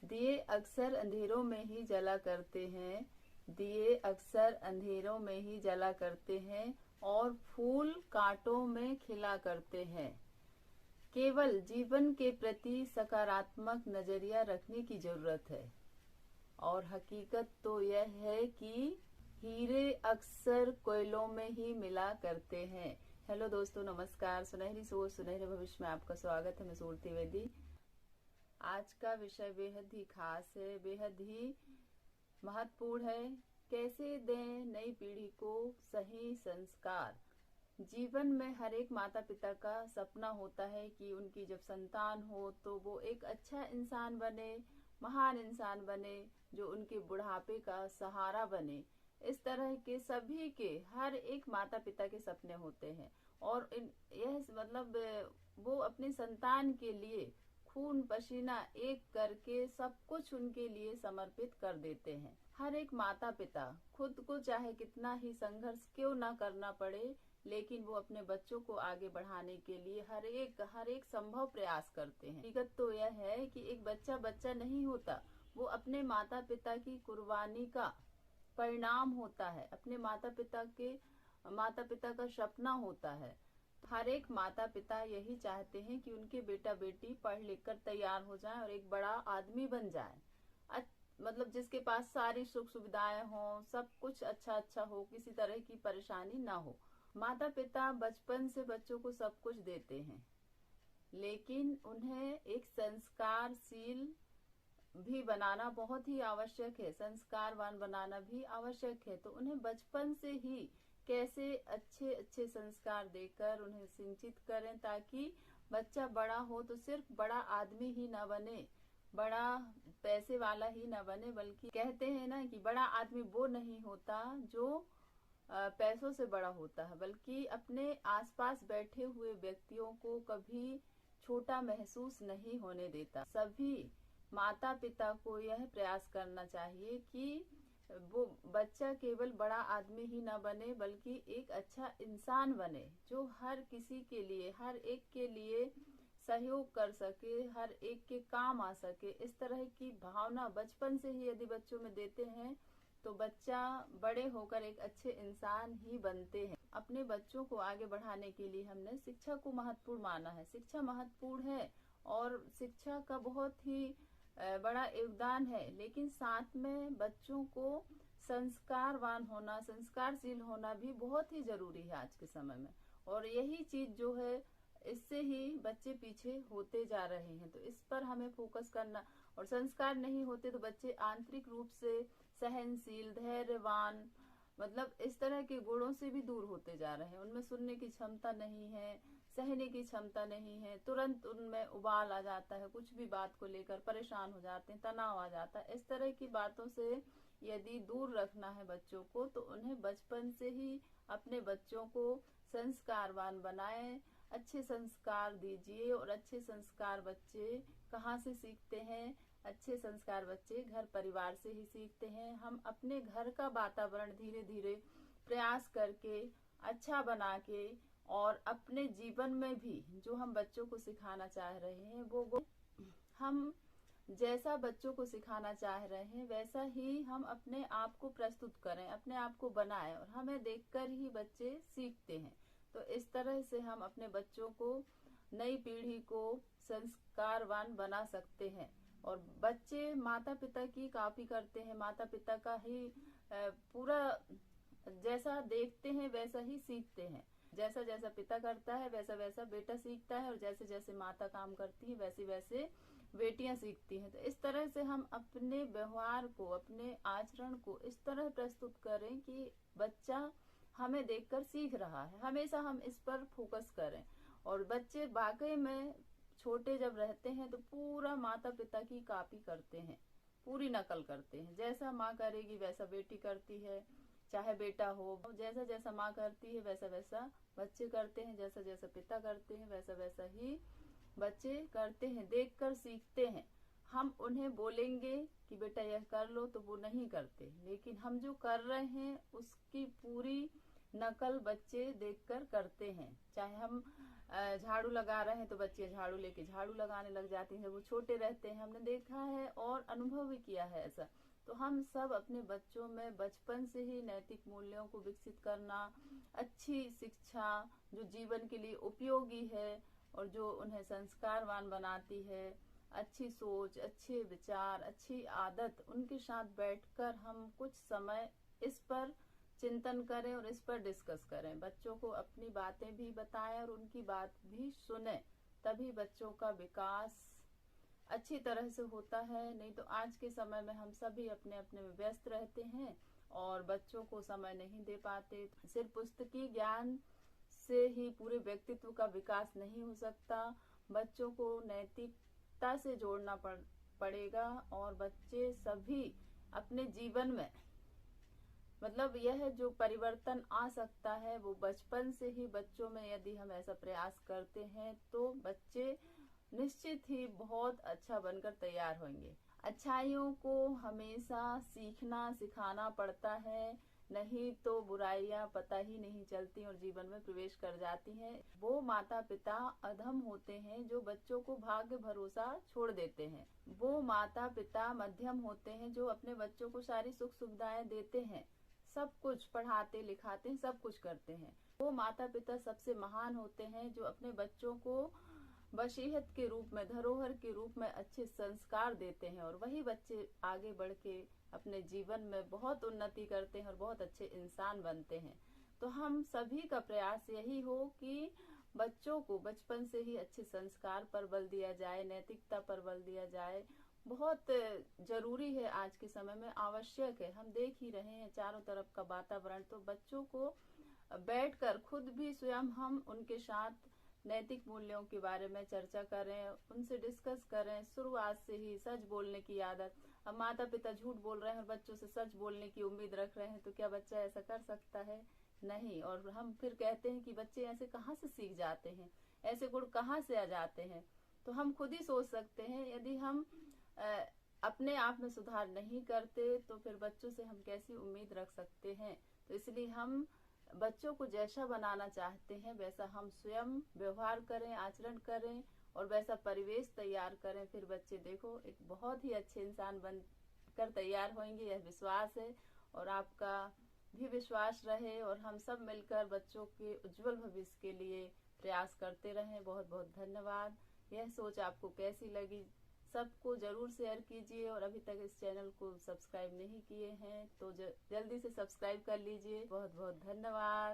दिए अक्सर अंधेरों में ही जला करते हैं, दिए अक्सर अंधेरों में ही जला करते हैं और फूल कांटों में खिला करते हैं। केवल जीवन के प्रति सकारात्मक नजरिया रखने की जरूरत है। और हकीकत तो यह है कि हीरे अक्सर कोयलों में ही मिला करते हैं। हेलो दोस्तों, नमस्कार। सुनहरी सोच सुनहरे भविष्य में आपका स्वागत है। मैं सूरती वेदी। आज का विषय बेहद ही खास है, बेहद ही महत्वपूर्ण है। कैसे दें नई पीढ़ी को सही संस्कार। जीवन में हर एक माता पिता का सपना होता है कि उनकी जब संतान हो तो वो एक अच्छा इंसान बने, महान इंसान बने, जो उनके बुढ़ापे का सहारा बने। इस तरह के सभी के हर एक माता पिता के सपने होते हैं और यह मतलब वो अपनी संतान के लिए खून पसीना एक करके सब कुछ उनके लिए समर्पित कर देते हैं। हर एक माता पिता खुद को चाहे कितना ही संघर्ष क्यों ना करना पड़े, लेकिन वो अपने बच्चों को आगे बढ़ाने के लिए हर एक संभव प्रयास करते हैं। हकीकत तो यह है कि एक बच्चा बच्चा नहीं होता, वो अपने माता पिता की कुर्बानी का परिणाम होता है, अपने माता पिता का सपना होता है। हर एक माता पिता यही चाहते हैं कि उनके बेटा बेटी पढ़ लिख कर तैयार हो जाए और एक बड़ा आदमी बन जाए। मतलब जिसके पास सारी सुख सुविधाएं हो, सब कुछ अच्छा हो, किसी तरह की परेशानी ना हो। माता पिता बचपन से बच्चों को सब कुछ देते हैं, लेकिन उन्हें एक संस्कारशील भी बनाना बहुत ही आवश्यक है, संस्कारवान बनाना भी आवश्यक है। तो उन्हें बचपन से ही कैसे अच्छे संस्कार देकर उन्हें सिंचित करें, ताकि बच्चा बड़ा हो तो सिर्फ बड़ा आदमी ही न बने, बड़ा पैसे वाला ही न बने, बल्कि कहते हैं ना कि बड़ा आदमी वो नहीं होता जो पैसों से बड़ा होता है, बल्कि अपने आसपास बैठे हुए व्यक्तियों को कभी छोटा महसूस नहीं होने देता। सभी माता पिता को यह प्रयास करना चाहिए कि वो बच्चा केवल बड़ा आदमी ही न बने, बल्कि एक अच्छा इंसान बने, जो हर किसी के लिए, हर एक के लिए सहयोग कर सके, हर एक के काम आ सके। इस तरह की भावना बचपन से ही यदि बच्चों में देते हैं तो बच्चा बड़े होकर एक अच्छे इंसान ही बनते हैं। अपने बच्चों को आगे बढ़ाने के लिए हमने शिक्षा को महत्वपूर्ण माना है। शिक्षा महत्वपूर्ण है और शिक्षा का बहुत ही बड़ा योगदान है, लेकिन साथ में बच्चों को संस्कारवान होना, संस्कारशील होना भी बहुत ही जरूरी है आज के समय में। और यही चीज जो है, इससे ही बच्चे पीछे होते जा रहे हैं। तो इस पर हमें फोकस करना। और संस्कार नहीं होते तो बच्चे आंतरिक रूप से सहनशील, धैर्यवान, मतलब इस तरह के गुणों से भी दूर होते जा रहे हैं। उनमें सुनने की क्षमता नहीं है, सहने की क्षमता नहीं है, तुरंत उनमें उबाल आ जाता है, कुछ भी बात को लेकर परेशान हो जाते हैं, तनाव आ जाता है। इस तरह की बातों से यदि दूर रखना है बच्चों को, तो उन्हें बचपन से ही अपने बच्चों को संस्कारवान बनाएं, अच्छे संस्कार दीजिए। और अच्छे संस्कार बच्चे कहाँ से सीखते हैं? अच्छे संस्कार बच्चे घर परिवार से ही सीखते हैं। हम अपने घर का वातावरण धीरे धीरे प्रयास करके अच्छा बना के, और अपने जीवन में भी जो हम बच्चों को सिखाना चाह रहे हैं वो हम जैसा बच्चों को सिखाना चाह रहे हैं वैसा ही हम अपने आप को प्रस्तुत करें, अपने आप को बनाएं। और हमें देखकर ही बच्चे सीखते हैं। तो इस तरह से हम अपने बच्चों को, नई पीढ़ी को संस्कारवान बना सकते हैं। और बच्चे माता पिता की कॉपी करते हैं, माता पिता का ही पूरा जैसा देखते हैं वैसा ही सीखते हैं। जैसा जैसा पिता करता है वैसा वैसा बेटा सीखता है, और जैसे जैसे माता काम करती है वैसे वैसे बेटियां सीखती हैं। तो इस तरह से हम अपने व्यवहार को, अपने आचरण को इस तरह प्रस्तुत करें कि बच्चा हमें देखकर सीख रहा है। हमेशा हम इस पर फोकस करें। और बच्चे वाकई में छोटे जब रहते हैं तो पूरा माता पिता की कॉपी करते हैं, पूरी नकल करते हैं। जैसा माँ करेगी वैसा बेटी करती है, चाहे बेटा हो। जैसा जैसा माँ करती है वैसा वैसा बच्चे करते हैं, जैसा जैसा पिता करते हैं वैसा वैसा ही बच्चे करते हैं, देखकर सीखते हैं। हम उन्हें बोलेंगे कि बेटा यह कर लो तो वो नहीं करते, लेकिन हम जो कर रहे हैं उसकी पूरी नकल बच्चे देखकर करते हैं। चाहे हम झाड़ू लगा रहे हैं तो बच्चे झाड़ू लेके झाड़ू लगाने लग जाती हैं, वो छोटे रहते हैं। हमने देखा है और अनुभव भी किया है ऐसा। तो हम सब अपने बच्चों में बचपन से ही नैतिक मूल्यों को विकसित करना, अच्छी शिक्षा जो जीवन के लिए उपयोगी है और जो उन्हें संस्कारवान बनाती है, अच्छी सोच, अच्छे विचार, अच्छी आदत, उनके साथ बैठकर हम कुछ समय इस पर चिंतन करें और इस पर डिस्कस करें। बच्चों को अपनी बातें भी बताएं और उनकी बात भी सुने, तभी बच्चों का विकास अच्छी तरह से होता है। नहीं तो आज के समय में हम सभी अपने अपने में व्यस्त रहते हैं और बच्चों को समय नहीं दे पाते। सिर्फ पुस्तकीय ज्ञान से ही पूरे व्यक्तित्व का विकास नहीं हो सकता। बच्चों को नैतिकता से जोड़ना पड़ेगा और बच्चे सभी अपने जीवन में, मतलब यह जो परिवर्तन आ सकता है वो बचपन से ही बच्चों में यदि हम ऐसा प्रयास करते हैं तो बच्चे निश्चित ही बहुत अच्छा बनकर तैयार होंगे। अच्छाइयों को हमेशा सीखना सिखाना पड़ता है, नहीं तो बुराइयां पता ही नहीं चलती और जीवन में प्रवेश कर जाती हैं। वो माता पिता अधम होते हैं जो बच्चों को भाग्य भरोसा छोड़ देते हैं। वो माता पिता मध्यम होते हैं जो अपने बच्चों को सारी सुख सुविधाएं देते हैं, सब कुछ पढ़ाते लिखाते हैं, सब कुछ करते हैं। वो माता पिता सबसे महान होते हैं जो अपने बच्चों को वसीयत के रूप में, धरोहर के रूप में अच्छे संस्कार देते हैं और वही बच्चे आगे बढ़ के अपने जीवन में बहुत उन्नति करते हैं और बहुत अच्छे इंसान बनते हैं। तो हम सभी का प्रयास यही हो कि बच्चों को बचपन से ही अच्छे संस्कार पर बल दिया जाए, नैतिकता पर बल दिया जाए। बहुत जरूरी है, आज के समय में आवश्यक है। हम देख ही रहे हैं चारों तरफ का वातावरण। तो बच्चों को बैठकर खुद भी स्वयं हम उनके साथ नैतिक मूल्यों के बारे में चर्चा करें, उनसे डिस्कस करें। शुरुआत से ही सच बोलने की आदत। अब माता पिता झूठ बोल रहे हैं और बच्चों से सच बोलने की उम्मीद रख रहे हैं, तो क्या बच्चा ऐसा कर सकता है? नहीं। और हम फिर कहते हैं कि बच्चे ऐसे कहाँ से सीख जाते हैं, ऐसे गुण कहाँ से आ जाते हैं? तो हम खुद ही सोच सकते हैं। यदि हम अपने आप में सुधार नहीं करते तो फिर बच्चों से हम कैसी उम्मीद रख सकते हैं? तो इसलिए हम बच्चों को जैसा बनाना चाहते हैं वैसा हम स्वयं व्यवहार करें, आचरण करें और वैसा परिवेश तैयार करें। फिर बच्चे देखो एक बहुत ही अच्छे इंसान बनकर तैयार होंगे, यह विश्वास है। और आपका भी विश्वास रहे और हम सब मिलकर बच्चों के उज्जवल भविष्य के लिए प्रयास करते रहें। बहुत बहुत धन्यवाद। यह सोच आपको कैसी लगी सबको जरूर शेयर कीजिए और अभी तक इस चैनल को सब्सक्राइब नहीं किए हैं तो जल्दी से सब्सक्राइब कर लीजिए। बहुत बहुत धन्यवाद।